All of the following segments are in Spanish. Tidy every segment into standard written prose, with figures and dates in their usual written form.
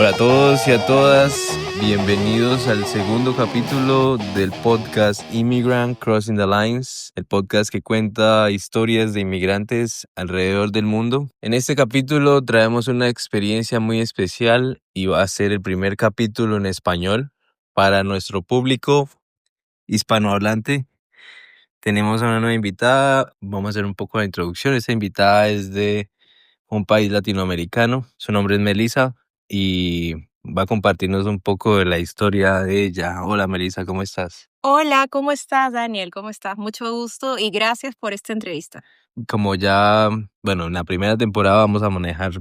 Hola a todos y a todas, bienvenidos al segundo capítulo del podcast Immigrant Crossing the Lines, el podcast que cuenta historias de inmigrantes alrededor del mundo. En este capítulo traemos una experiencia muy especial y va a ser el primer capítulo en español para nuestro público hispanohablante. Tenemos a una nueva invitada, vamos a hacer un poco la introducción. Esta invitada es de un país latinoamericano, su nombre es Melissa y va a compartirnos un poco de la historia de ella. Hola Melissa, ¿cómo estás? Hola, ¿cómo estás, Daniel? ¿Cómo estás? Mucho gusto y gracias por esta entrevista. Como ya, en la primera temporada vamos a manejar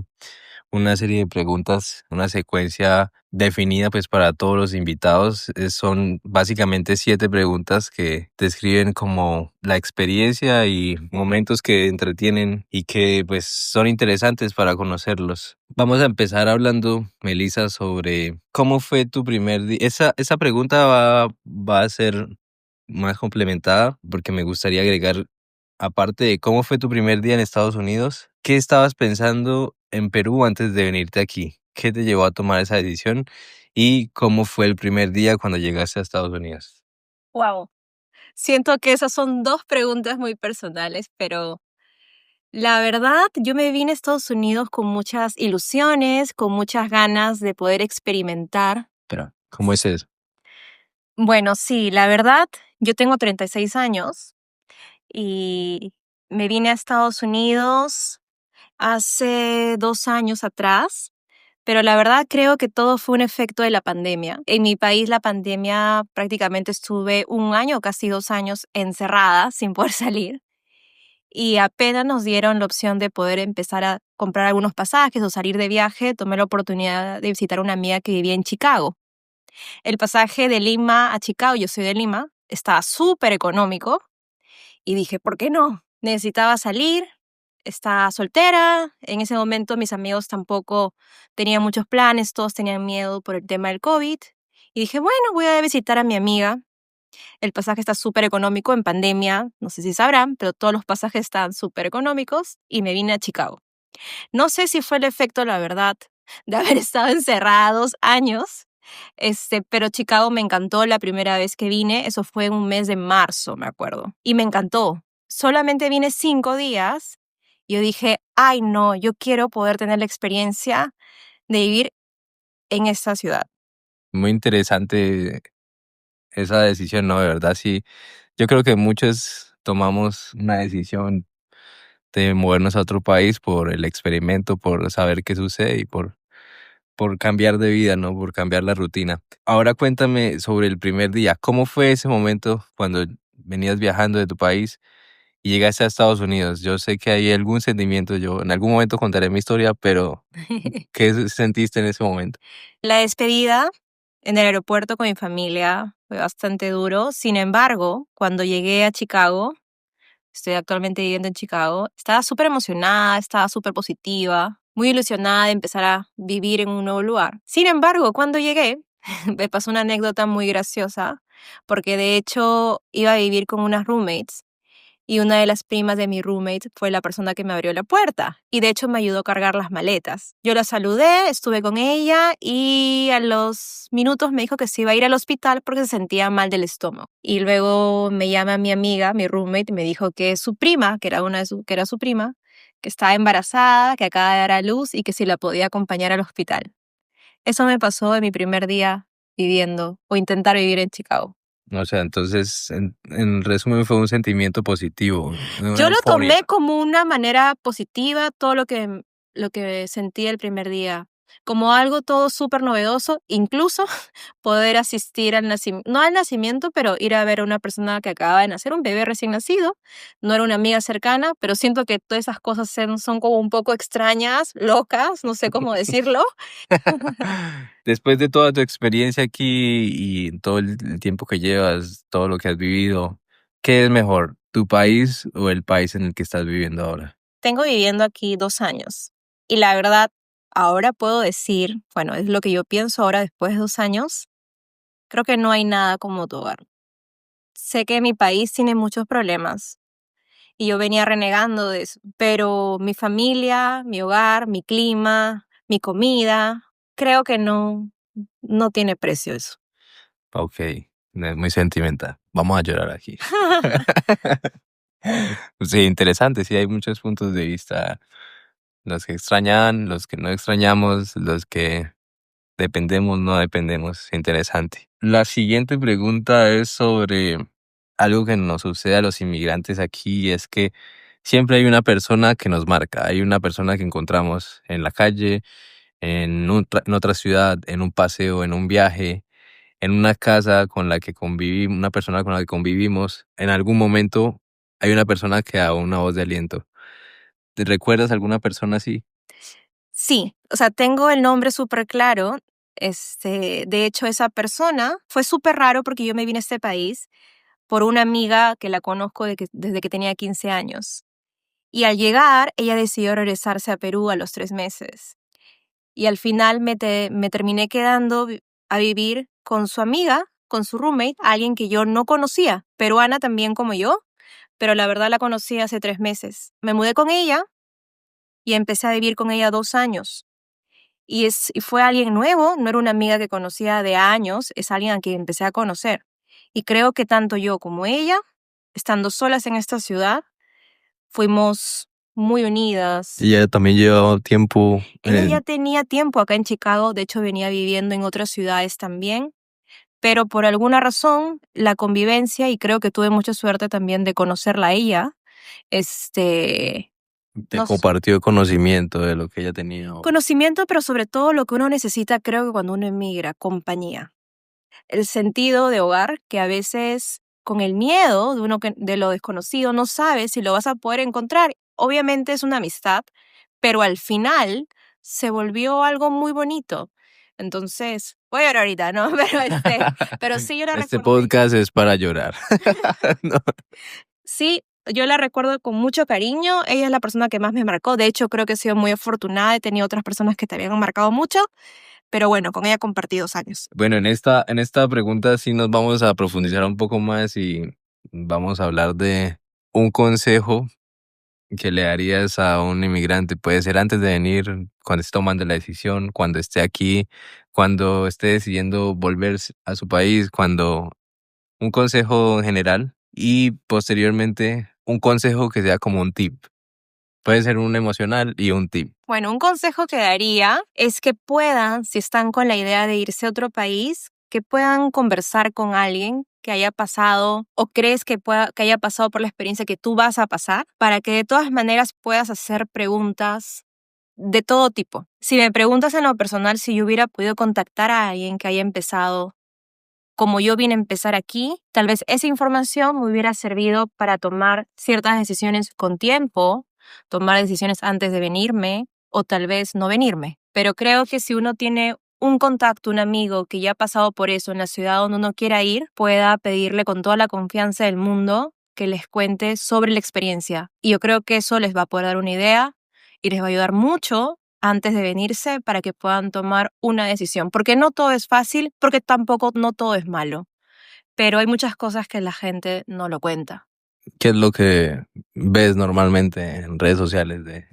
una serie de preguntas, una secuencia definida pues para todos los invitados. Son básicamente 7 preguntas que describen como la experiencia y momentos que entretienen y que pues son interesantes para conocerlos. Vamos a empezar hablando, Melissa, sobre cómo fue tu primer día. Esa pregunta va a ser más complementada porque me gustaría agregar, aparte de cómo fue tu primer día en Estados Unidos, ¿qué estabas pensando en Perú antes de venirte aquí? ¿Qué te llevó a tomar esa decisión? ¿Y cómo fue el primer día cuando llegaste a Estados Unidos? Wow. Siento que esas son dos preguntas muy personales, pero la verdad, yo me vine a Estados Unidos con muchas ilusiones, con muchas ganas de poder experimentar. Pero, ¿cómo es eso? Bueno, sí, la verdad, yo tengo 36 años y me vine a Estados Unidos hace 2 años atrás. Pero la verdad creo que todo fue un efecto de la pandemia. En mi país la pandemia prácticamente estuve 1 año, casi 2 años encerrada sin poder salir. Y apenas nos dieron la opción de poder empezar a comprar algunos pasajes o salir de viaje, tomé la oportunidad de visitar a una amiga que vivía en Chicago. El pasaje de Lima a Chicago, yo soy de Lima, estaba súper económico y dije, ¿por qué no? Necesitaba salir, estaba soltera, en ese momento mis amigos tampoco tenían muchos planes, todos tenían miedo por el tema del COVID. Y dije, bueno, voy a visitar a mi amiga. El pasaje está súper económico en pandemia, no sé si sabrán, pero todos los pasajes están súper económicos y me vine a Chicago. No sé si fue el efecto, la verdad, de haber estado encerrada 2 años, pero Chicago me encantó la primera vez que vine, eso fue en un mes de marzo, me acuerdo, y me encantó. Solamente vine 5 días y yo dije, ay no, yo quiero poder tener la experiencia de vivir en esta ciudad. Muy interesante esa decisión, ¿no? De verdad, sí. Yo creo que muchos tomamos una decisión de movernos a otro país por el experimento, por saber qué sucede y por cambiar de vida, ¿no? Por cambiar la rutina. Ahora cuéntame sobre el primer día. ¿Cómo fue ese momento cuando venías viajando de tu país y llegaste a Estados Unidos? Yo sé que hay algún sentimiento, yo en algún momento contaré mi historia, pero ¿qué sentiste en ese momento? La despedida en el aeropuerto con mi familia fue bastante duro. Sin embargo, cuando llegué a Chicago, estoy actualmente viviendo en Chicago, estaba súper emocionada, estaba súper positiva, muy ilusionada de empezar a vivir en un nuevo lugar. Sin embargo, cuando llegué, me pasó una anécdota muy graciosa, porque de hecho iba a vivir con unas roommates y una de las primas de mi roommate fue la persona que me abrió la puerta y de hecho me ayudó a cargar las maletas. Yo la saludé, estuve con ella y a los minutos me dijo que se iba a ir al hospital porque se sentía mal del estómago. Y luego me llama mi amiga, mi roommate, y me dijo que su prima, que era su prima, que estaba embarazada, que acaba de dar a luz y que si la podía acompañar al hospital. Eso me pasó en mi primer día viviendo o intentar vivir en Chicago. O sea, entonces, en resumen, fue un sentimiento positivo, una Yo lo euforia. tomé como una manera positiva, todo lo que sentí el primer día, como algo todo súper novedoso, incluso poder asistir al nacimiento, no al nacimiento, pero ir a ver a una persona que acaba de nacer, un bebé recién nacido. No era una amiga cercana, pero siento que todas esas cosas son como un poco extrañas, locas, no sé cómo decirlo. Después de toda tu experiencia aquí y todo el tiempo que llevas, todo lo que has vivido, ¿qué es mejor, tu país o el país en el que estás viviendo ahora? Tengo viviendo aquí 2 años y la verdad, ahora puedo decir, bueno, es lo que yo pienso ahora después de 2 años. Creo que no hay nada como tu hogar. Sé que mi país tiene muchos problemas y yo venía renegando de eso, pero mi familia, mi hogar, mi clima, mi comida, creo que no tiene precio eso. Ok, es muy sentimental. Vamos a llorar aquí. Sí, interesante, sí, hay muchos puntos de vista. Los que extrañan, los que no extrañamos, los que dependemos, no dependemos. Interesante. La siguiente pregunta es sobre algo que nos sucede a los inmigrantes aquí, y es que siempre hay una persona que nos marca, hay una persona que encontramos en la calle, en otra ciudad, en un paseo, en un viaje, en una casa con la que convivimos, una persona con la que convivimos. En algún momento hay una persona que da una voz de aliento. ¿Te recuerdas alguna persona así? Sí, o sea, tengo el nombre súper claro. De hecho, esa persona fue súper raro porque yo me vine a este país por una amiga que la conozco desde que tenía 15 años. Y al llegar, ella decidió regresarse a Perú a los 3 meses. Y al final me terminé quedando a vivir con su amiga, con su roommate, alguien que yo no conocía, peruana también como yo, pero la verdad la conocí hace 3 meses. Me mudé con ella y empecé a vivir con ella 2 años. Y fue alguien nuevo, no era una amiga que conocía de años, es alguien a quien empecé a conocer. Y creo que tanto yo como ella, estando solas en esta ciudad, fuimos muy unidas. Ella también llevaba tiempo Ella ya tenía tiempo acá en Chicago, de hecho venía viviendo en otras ciudades también, pero por alguna razón la convivencia, y creo que tuve mucha suerte también de conocerla a ella, te nos compartió conocimiento de lo que ella tenía. conocimiento, pero sobre todo lo que uno necesita, creo que cuando uno emigra, compañía. El sentido de hogar que a veces con el miedo de lo desconocido no sabes si lo vas a poder encontrar. Obviamente es una amistad, pero al final se volvió algo muy bonito. Entonces, voy a llorar ahorita, ¿no? Pero sí yo la Este recuerdo. podcast es para llorar. No. Sí, yo la recuerdo con mucho cariño. Ella es la persona que más me marcó. De hecho, creo que he sido muy afortunada. He tenido otras personas que también han marcado mucho. Pero bueno, con ella compartí 2 años. Bueno, en esta pregunta sí nos vamos a profundizar un poco más y vamos a hablar de un consejo que le darías a un inmigrante. Puede ser antes de venir, cuando esté tomando la decisión, cuando esté aquí, cuando esté decidiendo volver a su país, cuando un consejo en general y posteriormente un consejo que sea como un tip. Puede ser un emocional y un tip. Bueno, un consejo que daría es que puedan, si están con la idea de irse a otro país, que puedan conversar con alguien que haya pasado o crees que haya pasado por la experiencia que tú vas a pasar, para que de todas maneras puedas hacer preguntas de todo tipo. Si me preguntas en lo personal si yo hubiera podido contactar a alguien que haya empezado como yo vine a empezar aquí, tal vez esa información me hubiera servido para tomar ciertas decisiones con tiempo, tomar decisiones antes de venirme o tal vez no venirme. Pero creo que si uno tiene un contacto, un amigo que ya ha pasado por eso en la ciudad donde uno quiera ir, pueda pedirle con toda la confianza del mundo que les cuente sobre la experiencia. Y yo creo que eso les va a poder dar una idea y les va a ayudar mucho antes de venirse para que puedan tomar una decisión. Porque no todo es fácil, porque tampoco no todo es malo. Pero hay muchas cosas que la gente no lo cuenta. ¿Qué es lo que ves normalmente en redes sociales de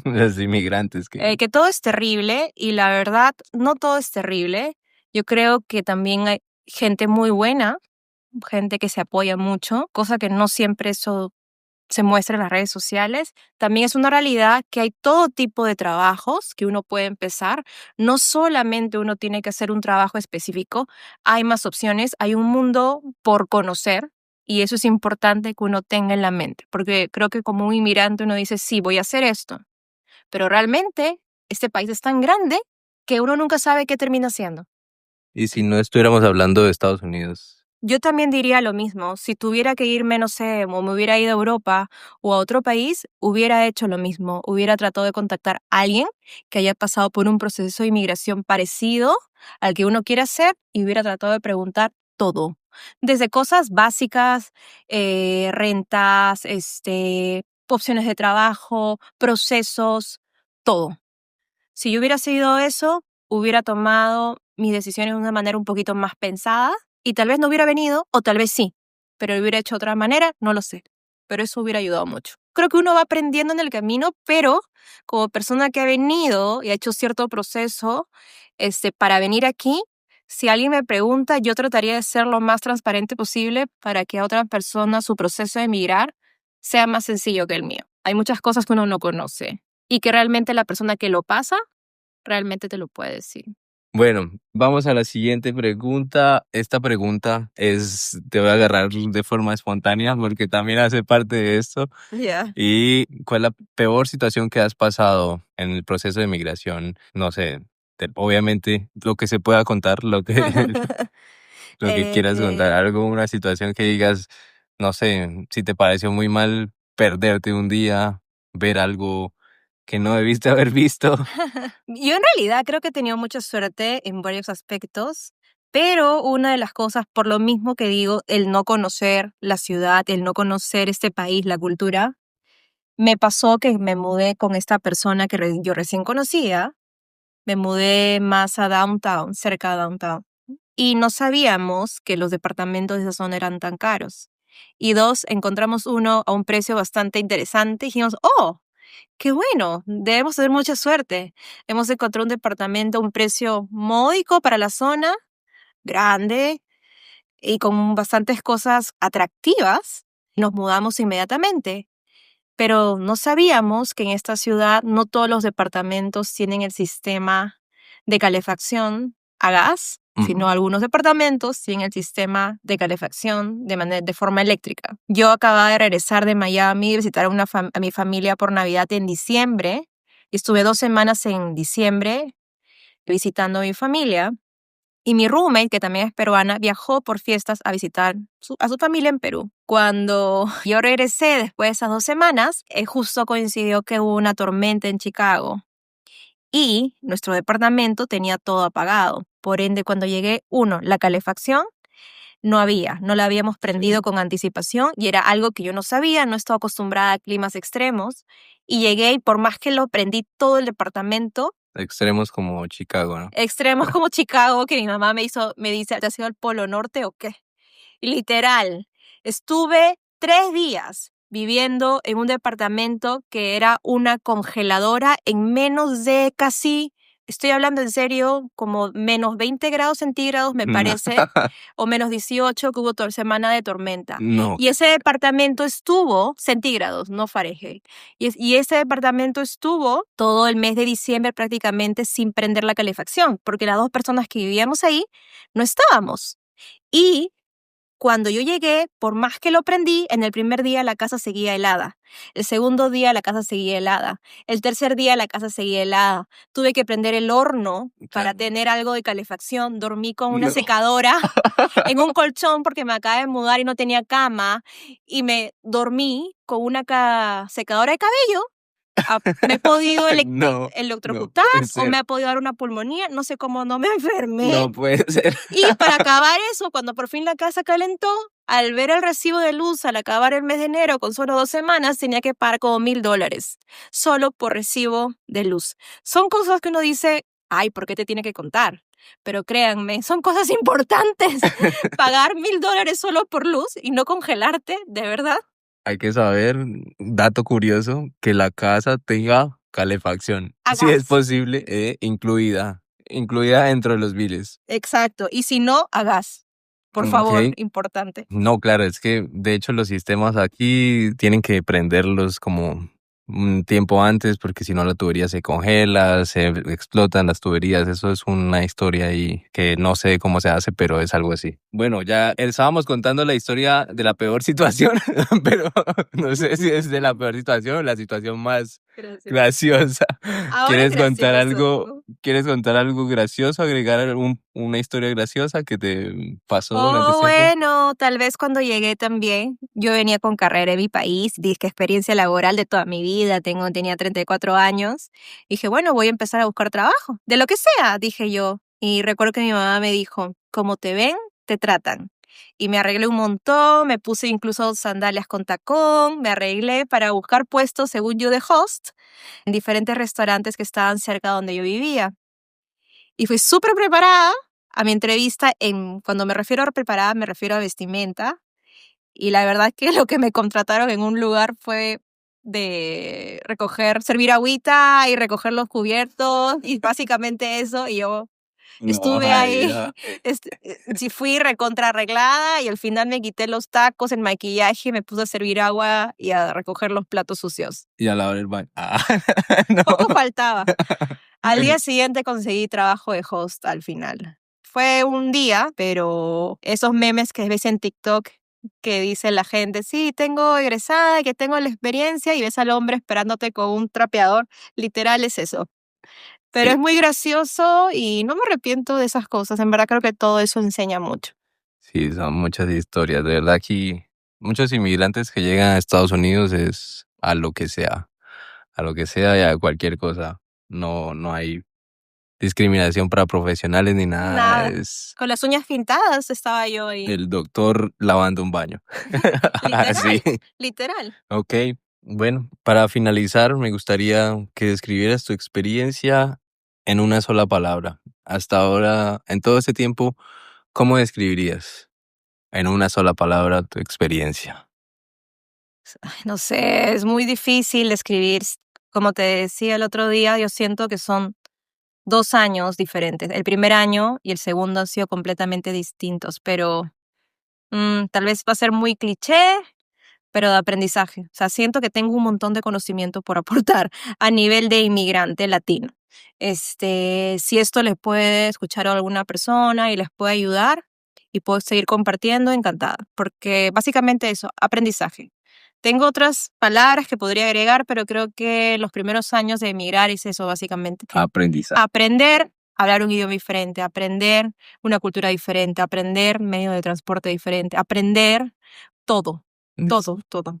los inmigrantes Que todo es terrible y la verdad, no todo es terrible. Yo creo que también hay gente muy buena, gente que se apoya mucho, cosa que no siempre eso se muestra en las redes sociales. También es una realidad que hay todo tipo de trabajos que uno puede empezar. No solamente uno tiene que hacer un trabajo específico, hay más opciones, hay un mundo por conocer y eso es importante que uno tenga en la mente, porque creo que como un inmigrante uno dice, sí, voy a hacer esto, pero realmente este país es tan grande que uno nunca sabe qué termina haciendo. Y si no estuviéramos hablando de Estados Unidos, Yo también diría lo mismo. Si tuviera que irme, no sé, o me hubiera ido a Europa o a otro país, hubiera hecho lo mismo. Hubiera tratado de contactar a alguien que haya pasado por un proceso de inmigración parecido al que uno quiere hacer y hubiera tratado de preguntar todo. Desde cosas básicas, rentas, opciones de trabajo, procesos, todo. Si yo hubiera seguido eso, hubiera tomado mis decisiones de una manera un poquito más pensada y tal vez no hubiera venido o tal vez sí, pero lo hubiera hecho de otra manera, no lo sé. pero eso hubiera ayudado mucho. Creo que uno va aprendiendo en el camino, pero como persona que ha venido y ha hecho cierto proceso para venir aquí, si alguien me pregunta, yo trataría de ser lo más transparente posible para que a otras personas su proceso de emigrar sea más sencillo que el mío. Hay muchas cosas que uno no conoce y que realmente la persona que lo pasa realmente te lo puede decir. Bueno, vamos a la siguiente pregunta. Esta pregunta te voy a agarrar de forma espontánea porque también hace parte de esto. Ya. ¿Y cuál es la peor situación que has pasado en el proceso de migración? No sé, obviamente lo que se pueda contar, lo que quieras contar, algo, una situación que digas, no sé, si te pareció muy mal perderte un día, ver algo que no debiste haber visto. Yo en realidad creo que he tenido mucha suerte en varios aspectos, pero una de las cosas, por lo mismo que digo, el no conocer la ciudad, el no conocer este país, la cultura, me pasó que me mudé con esta persona que yo recién conocía, me mudé más a downtown, cerca de downtown, y no sabíamos que los departamentos de esa zona eran tan caros. Y dos, encontramos uno a un precio bastante interesante y dijimos, oh, qué bueno, debemos tener mucha suerte. Hemos encontrado un departamento a un precio módico para la zona, grande y con bastantes cosas atractivas. Nos mudamos inmediatamente, pero no sabíamos que en esta ciudad no todos los departamentos tienen el sistema de calefacción a gas, sino algunos departamentos tienen el sistema de calefacción de forma eléctrica. Yo acababa de regresar de Miami, visitar a mi familia por Navidad en diciembre. Estuve 2 semanas en diciembre visitando a mi familia. Y mi roommate, que también es peruana, viajó por fiestas a visitar a su familia en Perú. Cuando yo regresé después de esas 2 semanas, justo coincidió que hubo una tormenta en Chicago y nuestro departamento tenía todo apagado. Por ende, cuando llegué, la calefacción no la habíamos prendido con anticipación y era algo que yo no sabía, no estaba acostumbrada a climas extremos. Y llegué y por más que lo prendí todo el departamento, Extremos como Chicago, ¿no? extremos como Chicago, que mi mamá me dice, ¿te has ido al Polo Norte o qué? Literal, estuve 3 días viviendo en un departamento que era una congeladora en menos de casi, estoy hablando en serio, como menos 20 grados centígrados, me No, parece, o menos 18, que hubo toda semana de tormenta. no, Y ese departamento estuvo, centígrados, no Fahrenheit, y ese departamento estuvo todo el mes de diciembre prácticamente sin prender la calefacción, porque las 2 personas que vivíamos ahí no estábamos. Y cuando yo llegué, por más que lo prendí, en el primer día la casa seguía helada. El segundo día la casa seguía helada. El tercer día la casa seguía helada. Tuve que prender el horno para claro. tener algo de calefacción. Dormí con una No. secadora en un colchón porque me acabé de mudar y no tenía cama. Y me dormí con una secadora de cabello. Me he podido No, no electrocutar puede o me ser. ha podido dar una pulmonía. No sé cómo no me enfermé. No puede ser. Y para acabar eso, cuando por fin la casa calentó, al ver el recibo de luz al acabar el mes de enero con solo 2 semanas, tenía que pagar como $1,000 solo por recibo de luz. Son cosas que uno dice, ay, ¿por qué te tiene que contar? Pero créanme, son cosas importantes. Pagar $1,000 solo por luz y no congelarte, de verdad. Hay que saber, dato curioso, que la casa tenga calefacción. A Si es gas. posible, incluida dentro de los biles. Exacto. Y si no, a gas. Por favor, Ok. importante. No, claro, es que de hecho los sistemas aquí tienen que prenderlos como un tiempo antes porque si no la tubería se congela, se explotan las tuberías. Eso es una historia ahí que no sé cómo se hace, pero es algo así. Bueno, ya estábamos contando la historia de la peor situación, pero no sé si es de la peor situación o la situación más graciosa. Ahora es gracioso. ¿Quieres contar algo gracioso, agregar una historia graciosa que te pasó durante Oh, este tiempo? bueno, tal vez cuando llegué también, yo venía con carrera en mi país, dije experiencia laboral de toda mi vida, tenía 34 años. Dije, bueno, voy a empezar a buscar trabajo, de lo que sea, dije yo. Y recuerdo que mi mamá me dijo, como te ven, te tratan. Y me arreglé un montón, me puse incluso sandalias con tacón, me arreglé para buscar puestos, según yo, de host en diferentes restaurantes que estaban cerca donde yo vivía. Y fui súper preparada a mi entrevista. Cuando me refiero a preparada, me refiero a vestimenta. Y la verdad que lo que me contrataron en un lugar fue de servir agüita y recoger los cubiertos y básicamente eso. Y yo estuve ahí, sí fui recontra arreglada y al final me quité los tacos, el maquillaje, me puse a servir agua y a recoger los platos sucios. Y a lavar el baño. No. Poco faltaba. Al día siguiente conseguí trabajo de host al final. Fue un día, pero esos memes que ves en TikTok que dice la gente, sí, tengo egresada, que tengo la experiencia, y ves al hombre esperándote con un trapeador, literal es eso. Pero Sí. es muy gracioso y no me arrepiento de esas cosas. En verdad creo que todo eso enseña mucho. Sí, son muchas historias. De verdad, aquí muchos inmigrantes que llegan a Estados Unidos es a lo que sea y a cualquier cosa. No hay discriminación para profesionales ni nada. Nada. Es Con las uñas pintadas estaba yo ahí. el doctor lavando un baño. Literal, Sí. literal. Ok, bueno, para finalizar, me gustaría que describieras tu experiencia en una sola palabra. Hasta ahora, en todo este tiempo, ¿cómo describirías en una sola palabra tu experiencia? Ay, no sé, es muy difícil escribir. Como te decía el otro día, yo siento que son 2 años diferentes. El primer año y el segundo han sido completamente distintos, pero tal vez va a ser muy cliché, pero de aprendizaje. O sea, siento que tengo un montón de conocimiento por aportar a nivel de inmigrante latino. Si esto les puede escuchar a alguna persona y les puede ayudar y puedo seguir compartiendo, encantada. Porque básicamente eso, aprendizaje. Tengo otras palabras que podría agregar, pero creo que los primeros años de emigrar es eso, básicamente. Aprendizaje. Aprender a hablar un idioma diferente, aprender una cultura diferente, aprender medio de transporte diferente, aprender todo. Todo.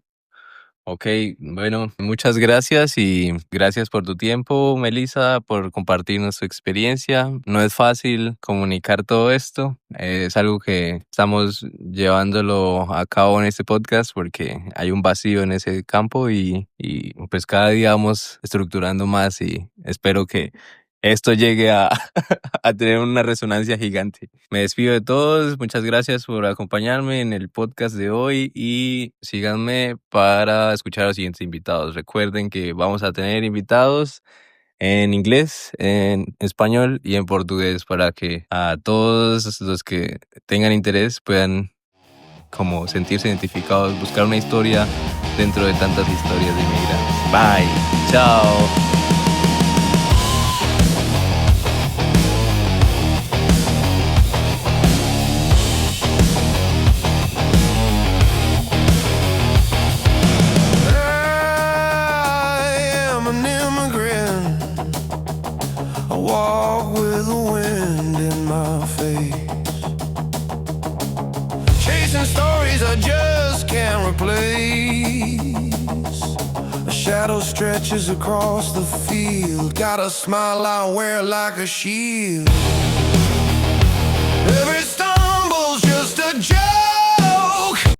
Ok, bueno, muchas gracias y gracias por tu tiempo, Melissa, por compartirnos tu experiencia. No es fácil comunicar todo esto, es algo que estamos llevándolo a cabo en este podcast porque hay un vacío en ese campo y pues cada día vamos estructurando más y espero que esto llegue a, a tener una resonancia gigante. Me despido de todos, muchas gracias por acompañarme en el podcast de hoy y síganme para escuchar a los siguientes invitados. Recuerden que vamos a tener invitados en inglés, en español y en portugués para que a todos los que tengan interés puedan como sentirse identificados, buscar una historia dentro de tantas historias de inmigrantes. Bye, chao. Walk with the wind in my face, chasing stories I just can't replace. A shadow stretches across the field, got a smile I wear like a shield. Every stumble's just a joke.